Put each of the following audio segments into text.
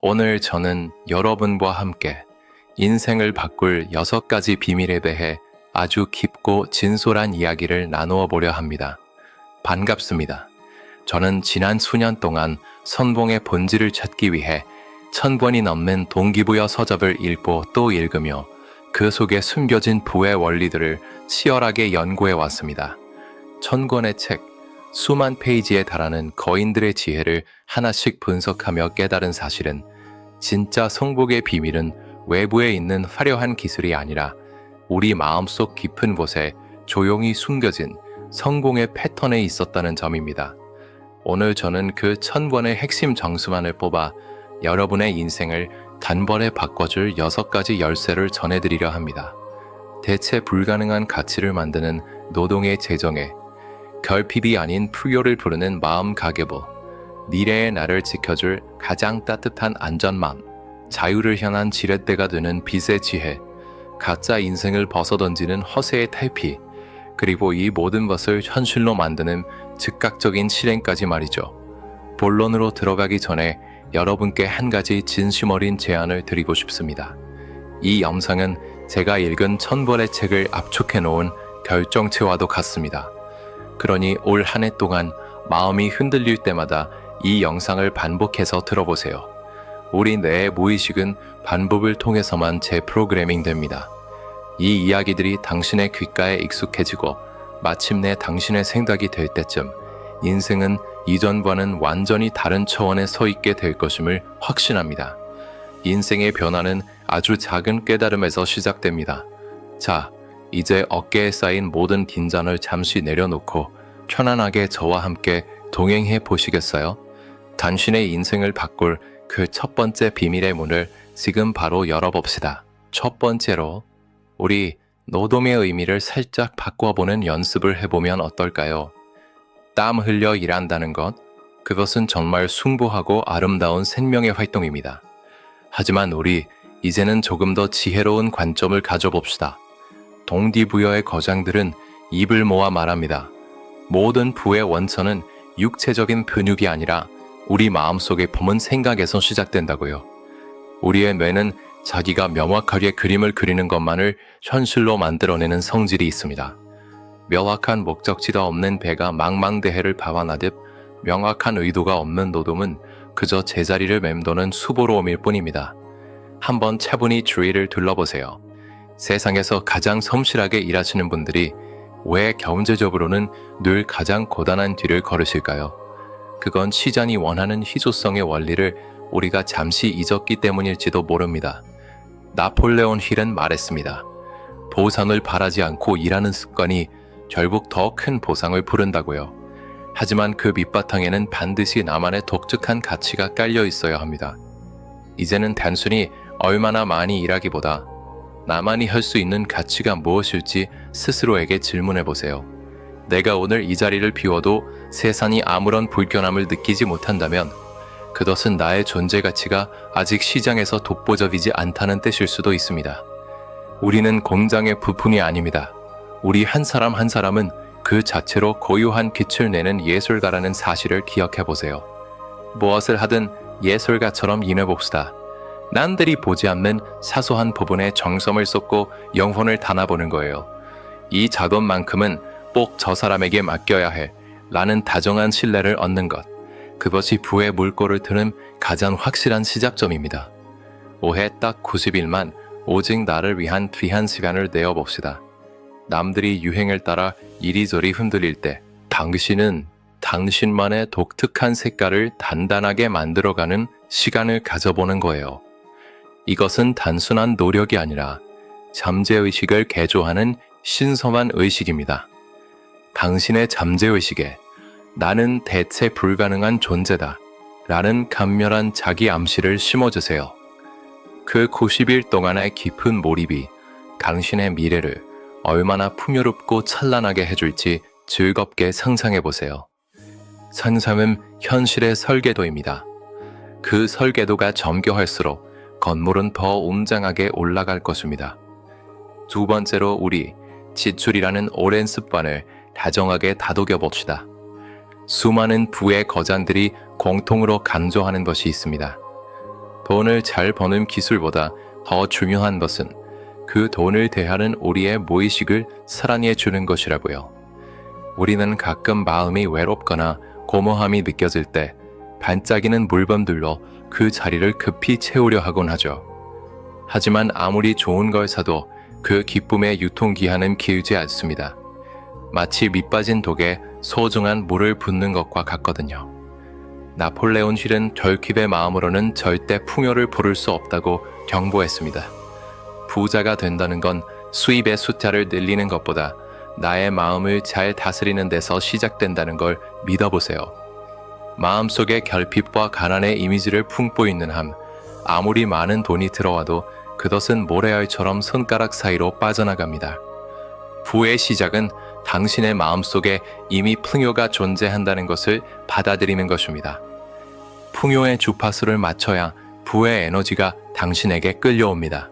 오늘 저는 여러분과 함께 인생을 바꿀 6가지 비밀에 대해 아주 깊고 진솔한 이야기를 나누어 보려 합니다. 반갑습니다. 저는 지난 수년 동안 선봉의 본질을 찾기 위해 1000권이 넘는 동기부여 서적을 읽고 또 읽으며 그 속에 숨겨진 부의 원리들을 치열하게 연구해 왔습니다. 1000권의 책, 수만 페이지에 달하는 거인들의 지혜를 하나씩 분석하며 깨달은 사실은 진짜 성복의 비밀은 외부에 있는 화려한 기술이 아니라 우리 마음속 깊은 곳에 조용히 숨겨진 성공의 패턴에 있었다는 점입니다. 오늘 저는 그 1000권의 핵심 정수만을 뽑아 여러분의 인생을 단번에 바꿔줄 6가지 열쇠를 전해드리려 합니다. 대체 불가능한 가치를 만드는 노동의 재정에, 결핍이 아닌 풍요를 부르는 마음 가계부, 미래의 나를 지켜줄 가장 따뜻한 안전망, 자유를 향한 지렛대가 되는 빛의 지혜, 가짜 인생을 벗어던지는 허세의 탈피, 그리고 이 모든 것을 현실로 만드는 즉각적인 실행까지 말이죠. 본론으로 들어가기 전에 여러분께 한 가지 진심 어린 제안을 드리고 싶습니다. 이 영상은 제가 읽은 1000권의 책을 압축해 놓은 결정체와도 같습니다. 그러니 올 한 해 동안 마음이 흔들릴 때마다 이 영상을 반복해서 들어보세요. 우리 뇌의 무의식은 반복을 통해서만 재프로그래밍 됩니다. 이 이야기들이 당신의 귓가에 익숙해지고 마침내 당신의 생각이 될 때쯤 인생은 이전과는 완전히 다른 차원에 서 있게 될 것임을 확신합니다. 인생의 변화는 아주 작은 깨달음에서 시작됩니다. 자, 이제 어깨에 쌓인 모든 긴장을 잠시 내려놓고 편안하게 저와 함께 동행해 보시겠어요? 당신의 인생을 바꿀 그 첫 번째 비밀의 문을 지금 바로 열어봅시다. 첫 번째로, 우리 노동의 의미를 살짝 바꿔보는 연습을 해보면 어떨까요? 땀 흘려 일한다는 것, 그것은 정말 숭고하고 아름다운 생명의 활동입니다. 하지만 우리 이제는 조금 더 지혜로운 관점을 가져봅시다. 동기부여의 거장들은 입을 모아 말합니다. 모든 부의 원천은 육체적인 근육이 아니라 우리 마음속에 품은 생각에서 시작된다고요. 우리의 뇌는 자기가 명확하게 그림을 그리는 것만을 현실로 만들어내는 성질이 있습니다. 명확한 목적지가 없는 배가 망망대해를 방황하듯 명확한 의도가 없는 노동은 그저 제자리를 맴도는 수고로움일 뿐입니다. 한번 차분히 주위를 둘러보세요. 세상에서 가장 성실하게 일하시는 분들이 왜 경제적으로는 늘 가장 고단한 뒤를 걸으실까요? 그건 시장이 원하는 희소성의 원리를 우리가 잠시 잊었기 때문일지도 모릅니다. 나폴레온 힐은 말했습니다. 보상을 바라지 않고 일하는 습관이 결국 더 큰 보상을 부른다고요. 하지만 그 밑바탕에는 반드시 나만의 독특한 가치가 깔려 있어야 합니다. 이제는 단순히 얼마나 많이 일하기보다 나만이 할 수 있는 가치가 무엇일지 스스로에게 질문해 보세요. 내가 오늘 이 자리를 비워도 세상이 아무런 불편함을 느끼지 못한다면 그것은 나의 존재 가치가 아직 시장에서 독보적이지 않다는 뜻일 수도 있습니다. 우리는 공장의 부품이 아닙니다. 우리 한 사람 한 사람은 그 자체로 고유한 빛을 내는 예술가라는 사실을 기억해 보세요. 무엇을 하든 예술가처럼 임해봅시다. 남들이 보지 않는 사소한 부분에 정성을 쏟고 영혼을 담아보는 거예요. 이 작업만큼은 꼭 저 사람에게 맡겨야 해 라는 다정한 신뢰를 얻는 것, 그것이 부의 물꼬를 트는 가장 확실한 시작점입니다. 올해 딱 90일만 오직 나를 위한 귀한 시간을 내어봅시다. 남들이 유행을 따라 이리저리 흔들릴 때 당신은 당신만의 독특한 색깔을 단단하게 만들어가는 시간을 가져보는 거예요. 이것은 단순한 노력이 아니라 잠재의식을 개조하는 신성한 의식입니다. 당신의 잠재의식에 나는 대체 불가능한 존재다 라는 강렬한 자기 암시를 심어주세요. 그 90일 동안의 깊은 몰입이 당신의 미래를 얼마나 풍요롭고 찬란하게 해줄지 즐겁게 상상해보세요. 상상은 현실의 설계도입니다. 그 설계도가 정교할수록 건물은 더 웅장하게 올라갈 것입니다. 두 번째로, 우리 지출이라는 오랜 습관을 다정하게 다독여 봅시다. 수많은 부의 거장들이 공통으로 강조하는 것이 있습니다. 돈을 잘 버는 기술보다 더 중요한 것은 그 돈을 대하는 우리의 무의식을 사랑해 주는 것이라고요. 우리는 가끔 마음이 외롭거나 고모함이 느껴질 때 반짝이는 물범들로 그 자리를 급히 채우려 하곤 하죠. 하지만 아무리 좋은 걸 사도 그 기쁨의 유통기한은 길지 않습니다. 마치 밑빠진 독에 소중한 물을 붓는 것과 같거든요. 나폴레온 힐은 결핍의 마음으로는 절대 풍요를 부를 수 없다고 경고했습니다. 부자가 된다는 건 수입의 숫자를 늘리는 것보다 나의 마음을 잘 다스리는 데서 시작된다는 걸 믿어보세요. 마음속에 결핍과 가난의 이미지를 품고 있는 한 아무리 많은 돈이 들어와도 그것은 모래알처럼 손가락 사이로 빠져나갑니다. 부의 시작은 당신의 마음속에 이미 풍요가 존재한다는 것을 받아들이는 것입니다. 풍요의 주파수를 맞춰야 부의 에너지가 당신에게 끌려옵니다.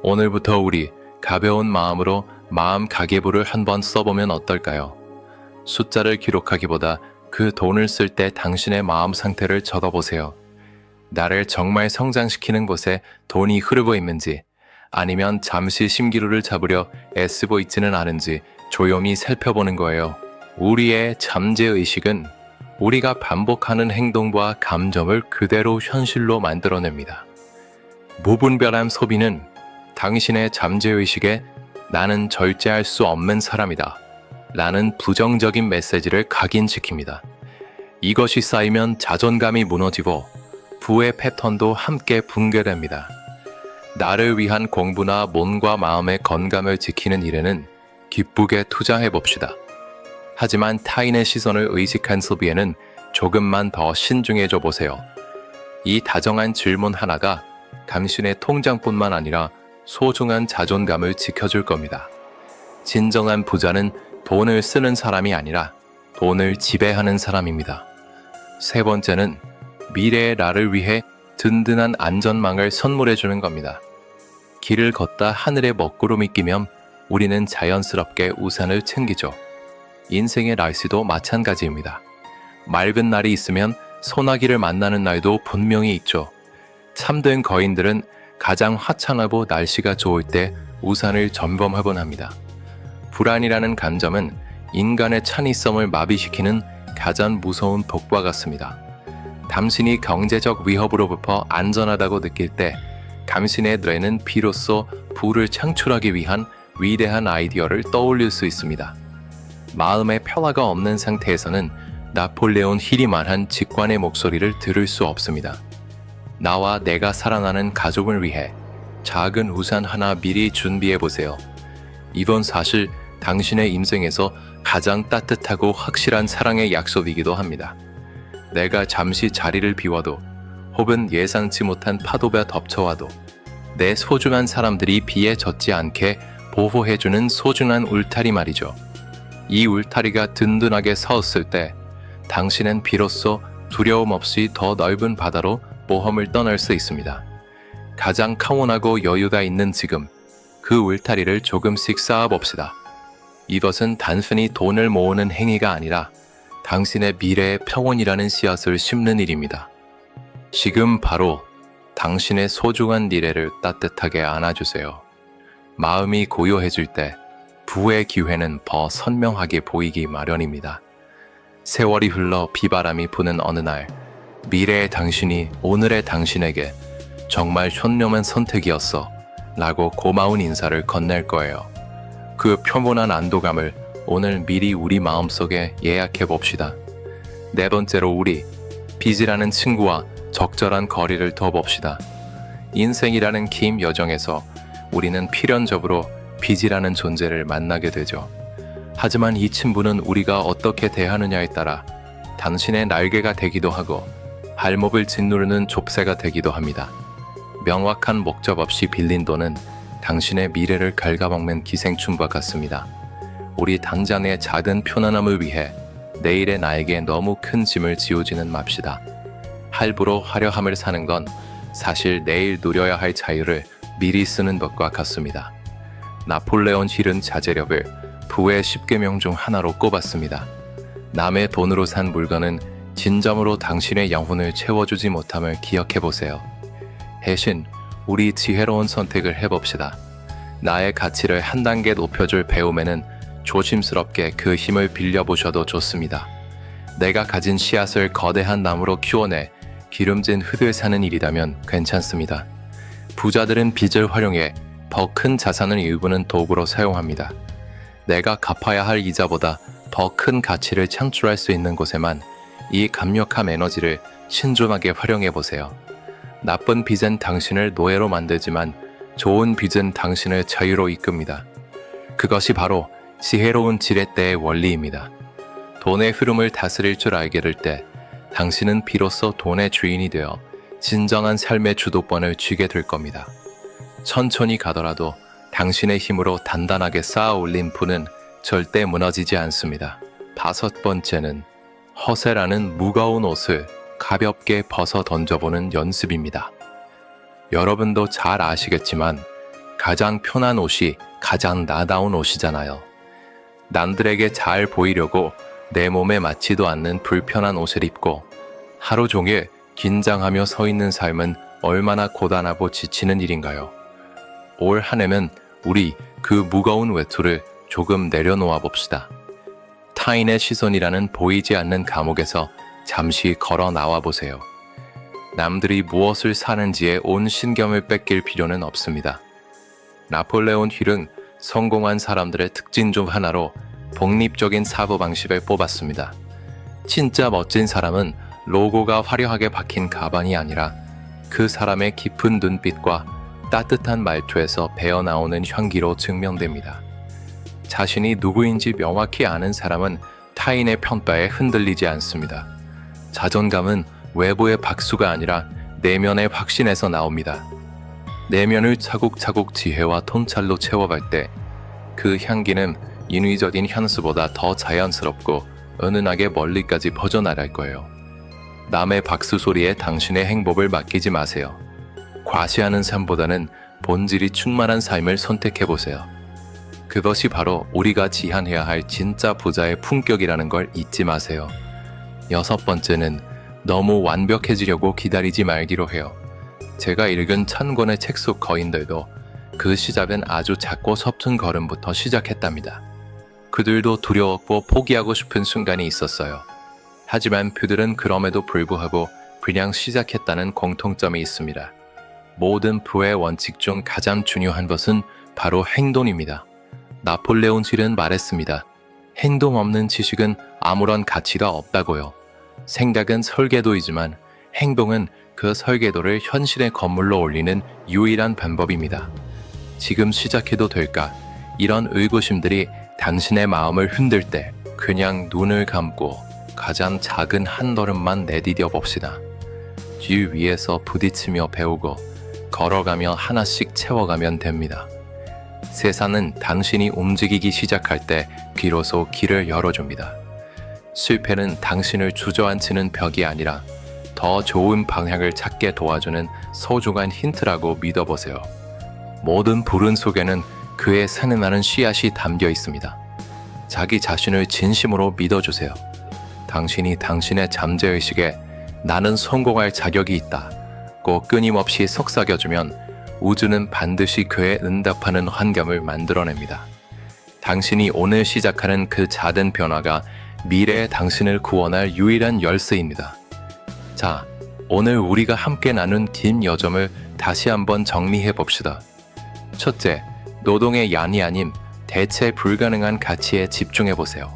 오늘부터 우리 가벼운 마음으로 마음 가계부를 한번 써보면 어떨까요? 숫자를 기록하기보다 그 돈을 쓸 때 당신의 마음 상태를 적어보세요. 나를 정말 성장시키는 곳에 돈이 흐르고 있는지, 아니면 잠시 심기루를 잡으려 애쓰고 있지는 않은지 조용히 살펴보는 거예요. 우리의 잠재의식은 우리가 반복하는 행동과 감정을 그대로 현실로 만들어냅니다. 무분별한 소비는 당신의 잠재의식에 나는 절제할 수 없는 사람이다 라는 부정적인 메시지를 각인시킵니다. 이것이 쌓이면 자존감이 무너지고 부의 패턴도 함께 붕괴됩니다. 나를 위한 공부나 몸과 마음의 건강을 지키는 일에는 기쁘게 투자해 봅시다. 하지만 타인의 시선을 의식한 소비에는 조금만 더 신중해져 보세요. 이 다정한 질문 하나가 당신의 통장뿐만 아니라 소중한 자존감을 지켜줄 겁니다. 진정한 부자는 돈을 쓰는 사람이 아니라 돈을 지배하는 사람입니다. 세 번째는 미래의 나를 위해 든든한 안전망을 선물해 주는 겁니다. 길을 걷다 하늘에 먹구름이 끼면 우리는 자연스럽게 우산을 챙기죠. 인생의 날씨도 마찬가지입니다. 맑은 날이 있으면 소나기를 만나는 날도 분명히 있죠. 참된 거인들은 가장 화창하고 날씨가 좋을 때 우산을 점검하곤 합니다. 불안이라는 감정은 인간의 창의성을 마비시키는 가장 무서운 독과 같습니다. 당신이 경제적 위협으로부터 안전하다고 느낄 때 당신의 뇌는 비로소 부를 창출하기 위한 위대한 아이디어를 떠올릴 수 있습니다. 마음의 평화가 없는 상태에서는 나폴레온 힐이 말한 직관의 목소리를 들을 수 없습니다. 나와 내가 사랑하는 가족을 위해 작은 우산 하나 미리 준비해 보세요. 이건 사실 당신의 인생에서 가장 따뜻하고 확실한 사랑의 약속이기도 합니다. 내가 잠시 자리를 비워도 혹은 예상치 못한 파도가 덮쳐와도 내 소중한 사람들이 비에 젖지 않게 보호해주는 소중한 울타리 말이죠. 이 울타리가 든든하게 섰을 때 당신은 비로소 두려움 없이 더 넓은 바다로 모험을 떠날 수 있습니다. 가장 평온하고 여유가 있는 지금 그 울타리를 조금씩 쌓아봅시다. 이것은 단순히 돈을 모으는 행위가 아니라 당신의 미래의 평온이라는 씨앗을 심는 일입니다. 지금 바로 당신의 소중한 미래를 따뜻하게 안아주세요. 마음이 고요해질 때 부의 기회는 더 선명하게 보이기 마련입니다. 세월이 흘러 비바람이 부는 어느 날, 미래의 당신이 오늘의 당신에게 정말 현명한 선택이었어 라고 고마운 인사를 건넬 거예요. 그 평온한 안도감을 오늘 미리 우리 마음속에 예약해 봅시다. 네 번째로 우리 빚이라는 친구와 적절한 거리를 둬 봅시다. 인생이라는 긴 여정에서 우리는 필연적으로 빚이라는 존재를 만나게 되죠. 하지만 이 친구는 우리가 어떻게 대하느냐에 따라 당신의 날개가 되기도 하고 발목을 짓누르는 좁새가 되기도 합니다. 명확한 목적 없이 빌린 돈은 당신의 미래를 갉아먹는 기생충과 같습니다. 우리 당장의 작은 편안함을 위해 내일의 나에게 너무 큰 짐을 지우지는 맙시다. 할부로 화려함을 사는 건 사실 내일 누려야 할 자유를 미리 쓰는 것과 같습니다. 나폴레온 힐은 자제력을 부의 10계명 중 하나로 꼽았습니다. 남의 돈으로 산 물건은 진정으로 당신의 영혼을 채워주지 못함을 기억해보세요. 대신 우리 지혜로운 선택을 해봅시다. 나의 가치를 한 단계 높여줄 배움에는 조심스럽게 그 힘을 빌려보셔도 좋습니다. 내가 가진 씨앗을 거대한 나무로 키워내 기름진 흙을 사는 일이라면 괜찮습니다. 부자들은 빚을 활용해 더 큰 자산을 일부는 도구로 사용합니다. 내가 갚아야 할 이자보다 더 큰 가치를 창출할 수 있는 곳에만 이 강력한 에너지를 신중하게 활용해 보세요. 나쁜 빚은 당신을 노예로 만들지만 좋은 빚은 당신을 자유로 이끕니다. 그것이 바로 지혜로운 지렛대의 원리입니다. 돈의 흐름을 다스릴 줄 알게 될 때 당신은 비로소 돈의 주인이 되어 진정한 삶의 주도권을 쥐게 될 겁니다. 천천히 가더라도 당신의 힘으로 단단하게 쌓아 올린 부는 절대 무너지지 않습니다. 5번째는 허세라는 무거운 옷을 가볍게 벗어 던져보는 연습입니다. 여러분도 잘 아시겠지만 가장 편한 옷이 가장 나다운 옷이잖아요. 남들에게 잘 보이려고 내 몸에 맞지도 않는 불편한 옷을 입고 하루 종일 긴장하며 서 있는 삶은 얼마나 고단하고 지치는 일인가요? 올 한 해는 우리 그 무거운 외투를 조금 내려놓아 봅시다. 타인의 시선이라는 보이지 않는 감옥에서 잠시 걸어 나와 보세요. 남들이 무엇을 사는지에 온 신경을 뺏길 필요는 없습니다. 나폴레온 힐은 성공한 사람들의 특징 중 하나로 독립적인 사고방식을 뽑았습니다. 진짜 멋진 사람은 로고가 화려하게 박힌 가방이 아니라 그 사람의 깊은 눈빛과 따뜻한 말투에서 배어나오는 향기로 증명됩니다. 자신이 누구인지 명확히 아는 사람은 타인의 평가에 흔들리지 않습니다. 자존감은 외부의 박수가 아니라 내면의 확신에서 나옵니다. 내면을 차곡차곡 지혜와 통찰로 채워갈 때 그 향기는 인위적인 향수보다 더 자연스럽고 은은하게 멀리까지 퍼져나갈 거예요. 남의 박수 소리에 당신의 행복을 맡기지 마세요. 과시하는 삶보다는 본질이 충만한 삶을 선택해보세요. 그것이 바로 우리가 지향해야 할 진짜 부자의 품격이라는 걸 잊지 마세요. 6번째는 너무 완벽해지려고 기다리지 말기로 해요. 제가 읽은 1000권의 책 속 거인들도 그 시작은 아주 작고 서툰 걸음부터 시작했답니다. 그들도 두려웠고 포기하고 싶은 순간이 있었어요. 하지만 그들은 그럼에도 불구하고 그냥 시작했다는 공통점이 있습니다. 모든 부의 원칙 중 가장 중요한 것은 바로 행동입니다. 나폴레온 힐은 말했습니다. 행동 없는 지식은 아무런 가치가 없다고요. 생각은 설계도이지만 행동은 그 설계도를 현실의 건물로 올리는 유일한 방법입니다. 지금 시작해도 될까? 이런 의구심들이 당신의 마음을 흔들 때 그냥 눈을 감고 가장 작은 한 걸음만 내디뎌 봅시다. 길 위에서 부딪히며 배우고 걸어가며 하나씩 채워가면 됩니다. 세상은 당신이 움직이기 시작할 때 비로소 길을 열어줍니다. 실패는 당신을 주저앉히는 벽이 아니라 더 좋은 방향을 찾게 도와주는 소중한 힌트라고 믿어보세요. 모든 불운 속에는 그의 새내나는 씨앗이 담겨 있습니다. 자기 자신을 진심으로 믿어주세요. 당신이 당신의 잠재의식에 나는 성공할 자격이 있다 꼭 끊임없이 속삭여주면 우주는 반드시 그에 응답하는 환경을 만들어냅니다. 당신이 오늘 시작하는 그 작은 변화가 미래의 당신을 구원할 유일한 열쇠입니다. 자, 오늘 우리가 함께 나눈 긴 여정을 다시 한번 정리해 봅시다. 첫째, 노동의 양이 아님 대체 불가능한 가치에 집중해 보세요.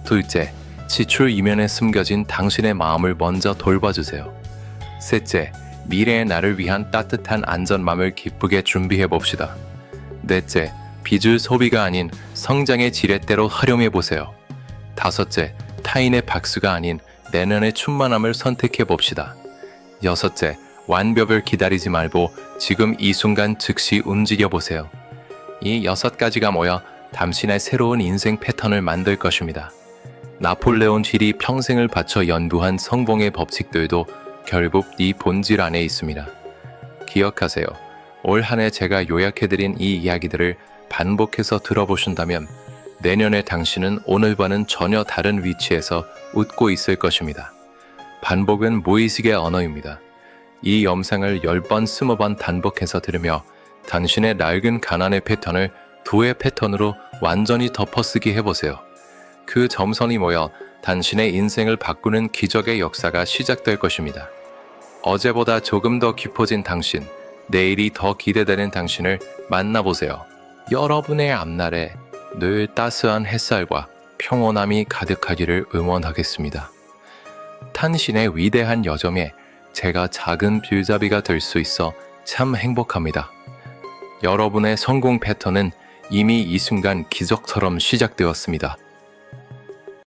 둘째, 지출 이면에 숨겨진 당신의 마음을 먼저 돌봐주세요. 셋째, 미래의 나를 위한 따뜻한 안전망을 기쁘게 준비해 봅시다. 넷째, 빚을 소비가 아닌 성장의 지렛대로 활용해 보세요. 다섯째, 타인의 박수가 아닌 내면의 충만함을 선택해 봅시다. 여섯째, 완벽을 기다리지 말고 지금 이 순간 즉시 움직여 보세요. 이 6가지가 모여 당신의 새로운 인생 패턴을 만들 것입니다. 나폴레온 힐이 평생을 바쳐 연구한 성공의 법칙들도 결국 이 본질 안에 있습니다. 기억하세요. 올 한 해 제가 요약해드린 이 이야기들을 반복해서 들어보신다면 내년의 당신은 오늘과는 전혀 다른 위치에서 웃고 있을 것입니다. 반복은 무의식의 언어입니다. 이 영상을 10번, 20번 반복해서 들으며 당신의 낡은 가난의 패턴을 도의 패턴으로 완전히 덮어쓰기 해보세요. 그 점선이 모여 당신의 인생을 바꾸는 기적의 역사가 시작될 것입니다. 어제보다 조금 더 깊어진 당신, 내일이 더 기대되는 당신을 만나보세요. 여러분의 앞날에 늘 따스한 햇살과 평온함이 가득하기를 응원하겠습니다. 당신의 위대한 여정에 제가 작은 빌잡이가 될 수 있어 참 행복합니다. 여러분의 성공 패턴은 이미 이 순간 기적처럼 시작되었습니다.